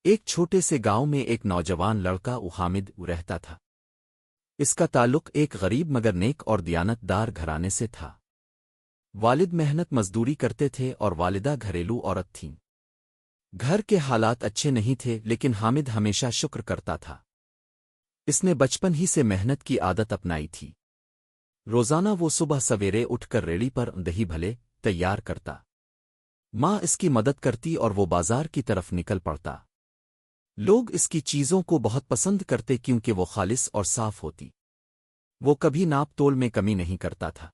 ایک چھوٹے سے گاؤں میں ایک نوجوان لڑکا حامد رہتا تھا۔ اس کا تعلق ایک غریب مگر نیک اور دیانت دار گھرانے سے تھا۔ والد محنت مزدوری کرتے تھے اور والدہ گھریلو عورت تھیں۔ گھر کے حالات اچھے نہیں تھے لیکن حامد ہمیشہ شکر کرتا تھا۔ اس نے بچپن ہی سے محنت کی عادت اپنائی تھی۔ روزانہ وہ صبح سویرے اٹھ کر ریڑھی پر دہی بھلے تیار کرتا۔ ماں اس کی مدد کرتی اور وہ بازار کی طرف نکل پڑتا۔ لوگ اس کی چیزوں کو بہت پسند کرتے کیونکہ وہ خالص اور صاف ہوتی۔ وہ کبھی ناپ تول میں کمی نہیں کرتا تھا۔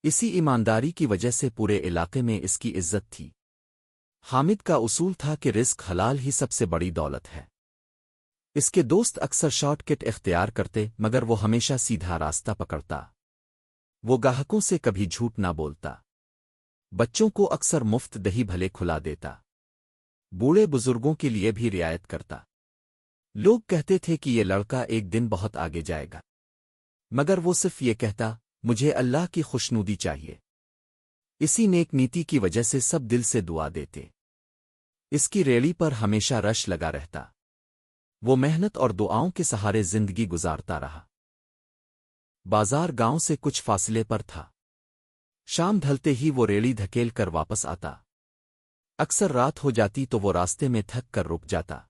اسی ایمانداری کی وجہ سے پورے علاقے میں اس کی عزت تھی۔ حامد کا اصول تھا کہ رزق حلال ہی سب سے بڑی دولت ہے۔ اس کے دوست اکثر شارٹ کٹ اختیار کرتے مگر وہ ہمیشہ سیدھا راستہ پکڑتا۔ وہ گاہکوں سے کبھی جھوٹ نہ بولتا۔ بچوں کو اکثر مفت دہی بھلے کھلا دیتا۔ بوڑھے بزرگوں کے لیے بھی رعایت کرتا۔ لوگ کہتے تھے کہ یہ لڑکا ایک دن بہت آگے جائے گا، مگر وہ صرف یہ کہتا مجھے اللہ کی خوشنودی چاہیے۔ اسی نیک نیتی کی وجہ سے سب دل سے دعا دیتے۔ اس کی ریڑھی پر ہمیشہ رش لگا رہتا۔ وہ محنت اور دعاؤں کے سہارے زندگی گزارتا رہا۔ بازار گاؤں سے کچھ فاصلے پر تھا۔ شام ڈھلتے ہی وہ ریڑھی دھکیل کر واپس آتا۔ اکثر رات ہو جاتی تو وہ راستے میں تھک کر رک جاتا۔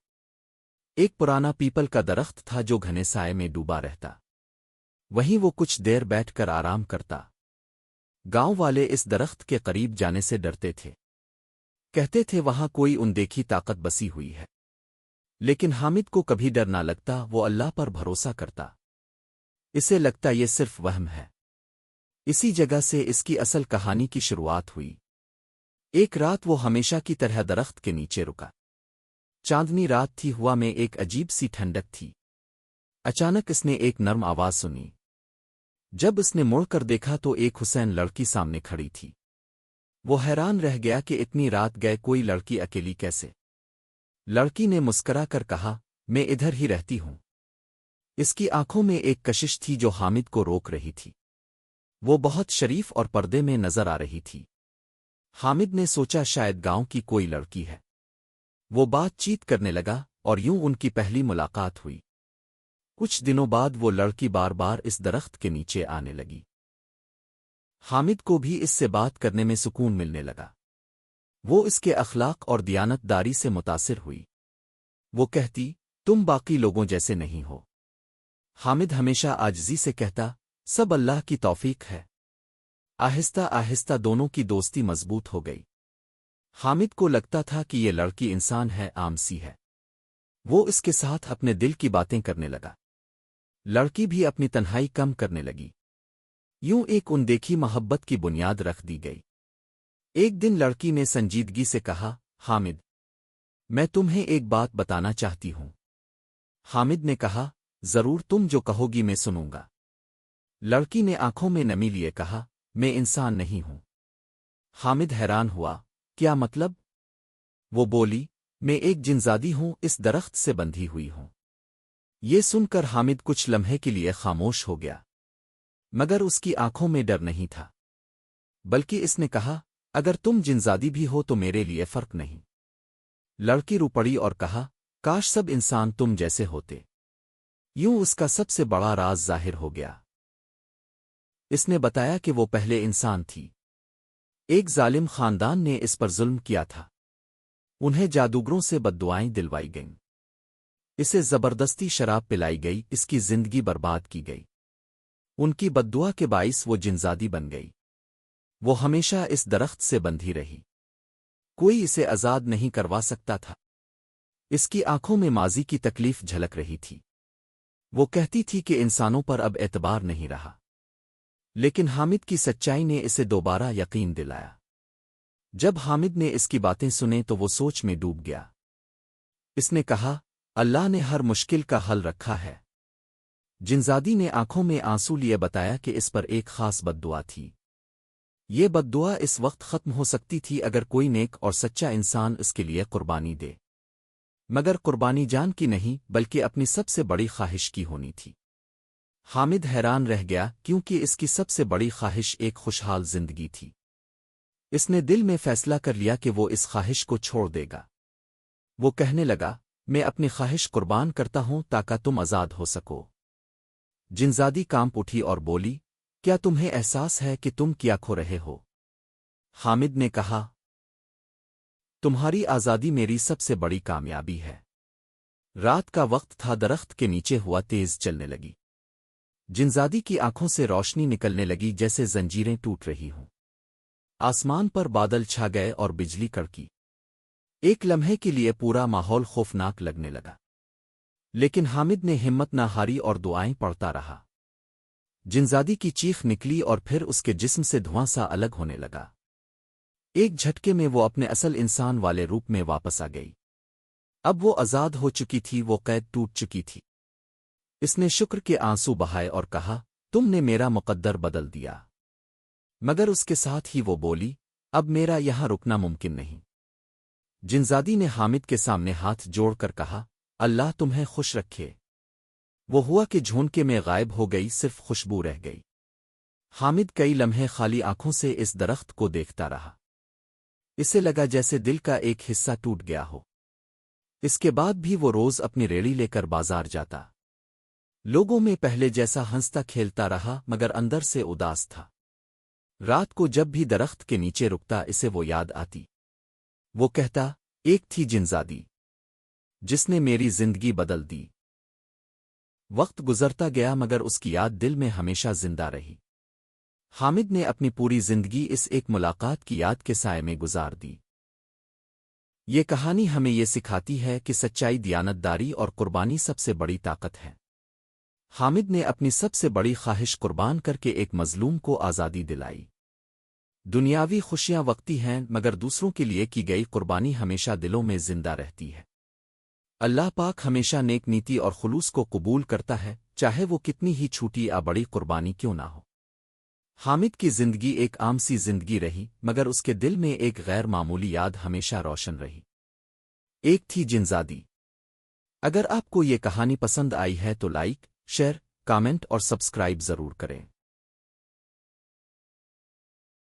ایک پرانا پیپل کا درخت تھا جو گھنے سائے میں ڈوبا رہتا۔ وہیں وہ کچھ دیر بیٹھ کر آرام کرتا۔ گاؤں والے اس درخت کے قریب جانے سے ڈرتے تھے۔ کہتے تھے وہاں کوئی اندیکھی طاقت بسی ہوئی ہے۔ لیکن حامد کو کبھی ڈر نہ لگتا، وہ اللہ پر بھروسہ کرتا۔ اسے لگتا یہ صرف وہم ہے۔ اسی جگہ سے اس کی اصل کہانی کی شروعات ہوئی۔ ایک رات وہ ہمیشہ کی طرح درخت کے نیچے رکا۔ چاندنی رات تھی، ہوا میں ایک عجیب سی ٹھنڈک تھی۔ اچانک اس نے ایک نرم آواز سنی۔ جب اس نے مڑ کر دیکھا تو ایک حسین لڑکی سامنے کھڑی تھی۔ وہ حیران رہ گیا کہ اتنی رات گئے کوئی لڑکی اکیلی کیسے؟ لڑکی نے مسکرا کر کہا میں ادھر ہی رہتی ہوں۔ اس کی آنکھوں میں ایک کشش تھی جو حامد کو روک رہی تھی۔ وہ بہت شریف اور پردے میں نظر آ رہی تھی۔ حامد نے سوچا شاید گاؤں کی کوئی لڑکی ہے۔ وہ بات چیت کرنے لگا اور یوں ان کی پہلی ملاقات ہوئی۔ کچھ دنوں بعد وہ لڑکی بار بار اس درخت کے نیچے آنے لگی۔ حامد کو بھی اس سے بات کرنے میں سکون ملنے لگا۔ وہ اس کے اخلاق اور دیانت داری سے متاثر ہوئی۔ وہ کہتی تم باقی لوگوں جیسے نہیں ہو۔ حامد ہمیشہ عاجزی سے کہتا سب اللہ کی توفیق ہے۔ آہستہ آہستہ دونوں کی دوستی مضبوط ہو گئی۔ حامد کو لگتا تھا کہ یہ لڑکی انسان ہے، عام سی ہے۔ وہ اس کے ساتھ اپنے دل کی باتیں کرنے لگا۔ لڑکی بھی اپنی تنہائی کم کرنے لگی۔ یوں ایک اندیکھی محبت کی بنیاد رکھ دی گئی۔ ایک دن لڑکی نے سنجیدگی سے کہا حامد میں تمہیں ایک بات بتانا چاہتی ہوں۔ حامد نے کہا ضرور، تم جو کہو گی میں سنوں گا۔ لڑکی نے آنکھوں میں نمی لیے کہا میں انسان نہیں ہوں۔ حامد حیران ہوا کیا مطلب؟ وہ بولی میں ایک جنزادی ہوں، اس درخت سے بندھی ہوئی ہوں۔ یہ سن کر حامد کچھ لمحے کے لیے خاموش ہو گیا، مگر اس کی آنکھوں میں ڈر نہیں تھا، بلکہ اس نے کہا اگر تم جنزادی بھی ہو تو میرے لیے فرق نہیں۔ لڑکی رو پڑی اور کہا کاش سب انسان تم جیسے ہوتے۔ یوں اس کا سب سے بڑا راز ظاہر ہو گیا۔ اس نے بتایا کہ وہ پہلے انسان تھی۔ ایک ظالم خاندان نے اس پر ظلم کیا تھا۔ انہیں جادوگروں سے بددعائیں دلوائی گئیں۔ اسے زبردستی شراب پلائی گئی، اس کی زندگی برباد کی گئی۔ ان کی بددعا کے باعث وہ جنزادی بن گئی۔ وہ ہمیشہ اس درخت سے بندھی رہی۔ کوئی اسے آزاد نہیں کروا سکتا تھا۔ اس کی آنکھوں میں ماضی کی تکلیف جھلک رہی تھی۔ وہ کہتی تھی کہ انسانوں پر اب اعتبار نہیں رہا۔ لیکن حامد کی سچائی نے اسے دوبارہ یقین دلایا۔ جب حامد نے اس کی باتیں سنے تو وہ سوچ میں ڈوب گیا۔ اس نے کہا اللہ نے ہر مشکل کا حل رکھا ہے۔ جنزادی نے آنکھوں میں آنسو لیے بتایا کہ اس پر ایک خاص بددعا تھی۔ یہ بددعا اس وقت ختم ہو سکتی تھی اگر کوئی نیک اور سچا انسان اس کے لیے قربانی دے، مگر قربانی جان کی نہیں بلکہ اپنی سب سے بڑی خواہش کی ہونی تھی۔ حامد حیران رہ گیا کیونکہ اس کی سب سے بڑی خواہش ایک خوشحال زندگی تھی۔ اس نے دل میں فیصلہ کر لیا کہ وہ اس خواہش کو چھوڑ دے گا۔ وہ کہنے لگا، میں اپنی خواہش قربان کرتا ہوں تاکہ تم آزاد ہو سکو۔ جنزادی کانپ اٹھی اور بولی، کیا تمہیں احساس ہے کہ تم کیا کھو رہے ہو؟ حامد نے کہا، تمہاری آزادی میری سب سے بڑی کامیابی ہے۔ رات کا وقت تھا، درخت کے نیچے ہوا تیز چلنے لگی۔ جنزادی کی آنکھوں سے روشنی نکلنے لگی جیسے زنجیریں ٹوٹ رہی ہوں۔ آسمان پر بادل چھا گئے اور بجلی کڑکی۔ ایک لمحے کے لیے پورا ماحول خوفناک لگنے لگا، لیکن حامد نے ہمت نہ ہاری اور دعائیں پڑھتا رہا۔ جنزادی کی چیخ نکلی اور پھر اس کے جسم سے دھواں سا الگ ہونے لگا۔ ایک جھٹکے میں وہ اپنے اصل انسان والے روپ میں واپس آ گئی۔ اب وہ آزاد ہو چکی تھی، وہ قید ٹوٹ چکی تھی۔ اس نے شکر کے آنسو بہائے اور کہا، تم نے میرا مقدر بدل دیا۔ مگر اس کے ساتھ ہی وہ بولی، اب میرا یہاں رکنا ممکن نہیں۔ جنزادی نے حامد کے سامنے ہاتھ جوڑ کر کہا، اللہ تمہیں خوش رکھے۔ وہ ہوا کہ جھونکے میں غائب ہو گئی، صرف خوشبو رہ گئی۔ حامد کئی لمحے خالی آنکھوں سے اس درخت کو دیکھتا رہا۔ اسے لگا جیسے دل کا ایک حصہ ٹوٹ گیا ہو۔ اس کے بعد بھی وہ روز اپنی ریڑھی لے کر بازار جاتا۔ لوگوں میں پہلے جیسا ہنستا کھیلتا رہا، مگر اندر سے اداس تھا۔ رات کو جب بھی درخت کے نیچے رکتا، اسے وہ یاد آتی۔ وہ کہتا، ایک تھی جنزادی جس نے میری زندگی بدل دی۔ وقت گزرتا گیا مگر اس کی یاد دل میں ہمیشہ زندہ رہی۔ حامد نے اپنی پوری زندگی اس ایک ملاقات کی یاد کے سائے میں گزار دی۔ یہ کہانی ہمیں یہ سکھاتی ہے کہ سچائی، دیانتداری اور قربانی سب سے بڑی طاقت ہے۔ حامد نے اپنی سب سے بڑی خواہش قربان کر کے ایک مظلوم کو آزادی دلائی۔ دنیاوی خوشیاں وقتی ہیں، مگر دوسروں کے لیے کی گئی قربانی ہمیشہ دلوں میں زندہ رہتی ہے۔ اللہ پاک ہمیشہ نیک نیتی اور خلوص کو قبول کرتا ہے، چاہے وہ کتنی ہی چھوٹی یا بڑی قربانی کیوں نہ ہو۔ حامد کی زندگی ایک عام سی زندگی رہی، مگر اس کے دل میں ایک غیر معمولی یاد ہمیشہ روشن رہی۔ ایک تھی جنزادی۔ اگر آپ کو یہ کہانی پسند آئی ہے تو لائک، شیئر، کامنٹ اور سبسکرائب ضرور کریں۔